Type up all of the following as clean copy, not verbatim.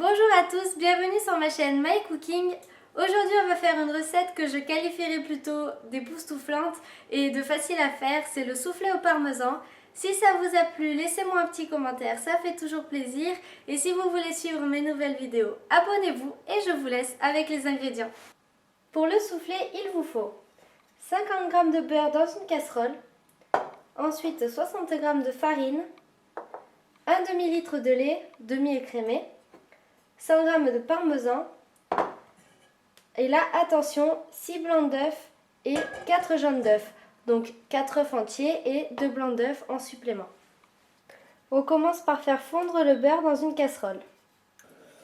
Bonjour à tous, bienvenue sur ma chaîne My Cooking. Aujourd'hui on va faire une recette que je qualifierais plutôt d'époustouflante et de facile à faire, c'est le soufflé au parmesan. Si ça vous a plu, laissez-moi un petit commentaire, ça fait toujours plaisir. Et si vous voulez suivre mes nouvelles vidéos, abonnez-vous et je vous laisse avec les ingrédients. Pour le soufflé, il vous faut 50 g de beurre dans une casserole, ensuite 60 g de farine, un demi-litre de lait demi-écrémé, 100 g de parmesan, et là attention, 6 blancs d'œufs et 4 jaunes d'œufs, donc 4 œufs entiers et 2 blancs d'œufs en supplément. On commence par faire fondre le beurre dans une casserole.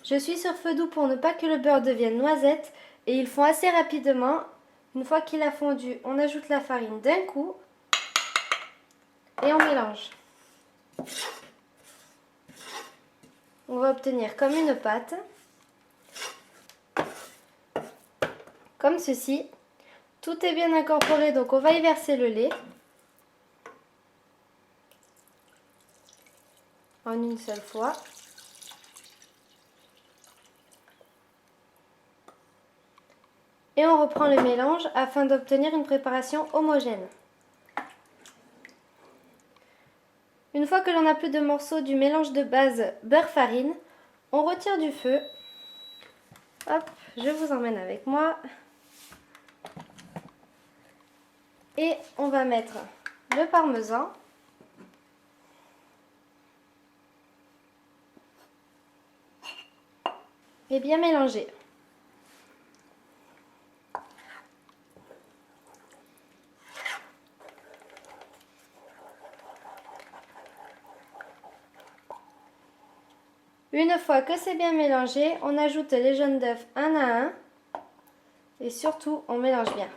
Je suis sur feu doux pour ne pas que le beurre devienne noisette et il fond assez rapidement. Une fois qu'il a fondu, on ajoute la farine d'un coup et on mélange. On va obtenir comme une pâte, comme ceci. Tout est bien incorporé, donc on va y verser le lait en une seule fois. Et on reprend le mélange afin d'obtenir une préparation homogène. Une fois que l'on n'a plus de morceaux du mélange de base beurre-farine, on retire du feu. Hop, je vous emmène avec moi. Et on va mettre le parmesan. Et bien mélanger. Une fois que c'est bien mélangé, on ajoute les jaunes d'œufs un à un. Et surtout, on mélange bien.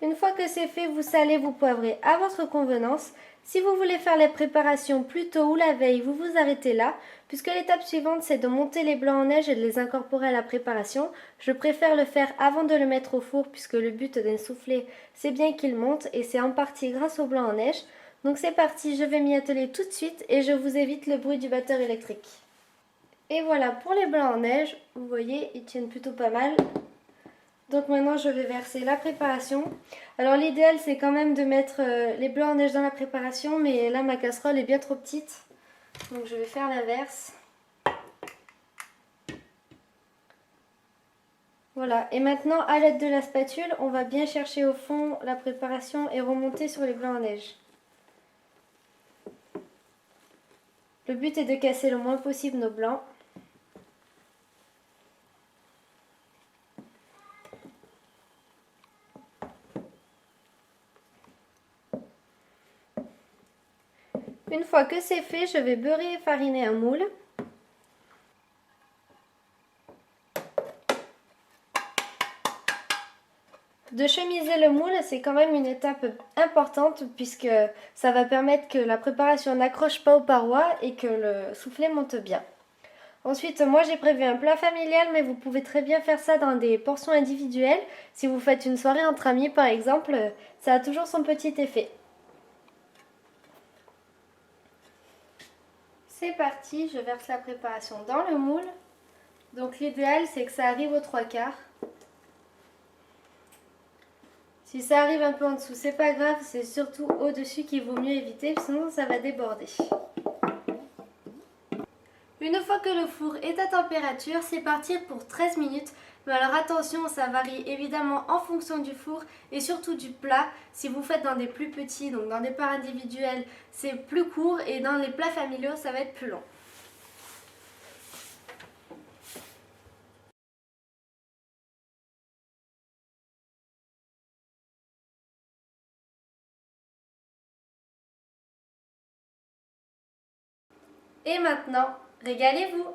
Une fois que c'est fait, vous salez, vous poivrez à votre convenance. Si vous voulez faire les préparations plus tôt ou la veille, vous vous arrêtez là, puisque l'étape suivante c'est de monter les blancs en neige et de les incorporer à la préparation. Je préfère le faire avant de le mettre au four, puisque le but d'un soufflé c'est bien qu'il monte et c'est en partie grâce aux blancs en neige. Donc c'est parti, je vais m'y atteler tout de suite et je vous évite le bruit du batteur électrique. Et voilà pour les blancs en neige, vous voyez ils tiennent plutôt pas mal. Donc maintenant je vais verser la préparation. Alors l'idéal c'est quand même de mettre les blancs en neige dans la préparation, mais là ma casserole est bien trop petite. Donc je vais faire l'inverse. Voilà, et maintenant à l'aide de la spatule, on va bien chercher au fond la préparation et remonter sur les blancs en neige. Le but est de casser le moins possible nos blancs. Une fois que c'est fait, je vais beurrer et fariner un moule. De chemiser le moule, c'est quand même une étape importante puisque ça va permettre que la préparation n'accroche pas aux parois et que le soufflé monte bien. Ensuite, moi j'ai prévu un plat familial, mais vous pouvez très bien faire ça dans des portions individuelles. Si vous faites une soirée entre amis par exemple, ça a toujours son petit effet. C'est parti, je verse la préparation dans le moule. Donc l'idéal c'est que ça arrive aux 3/4. Si ça arrive un peu en dessous, c'est pas grave, c'est surtout au-dessus qu'il vaut mieux éviter, sinon ça va déborder. Une fois que le four est à température, c'est parti pour 13 minutes. Mais alors attention, ça varie évidemment en fonction du four et surtout du plat. Si vous faites dans des plus petits, donc dans des parts individuelles, c'est plus court et dans les plats familiaux, ça va être plus long. Et maintenant, régalez-vous!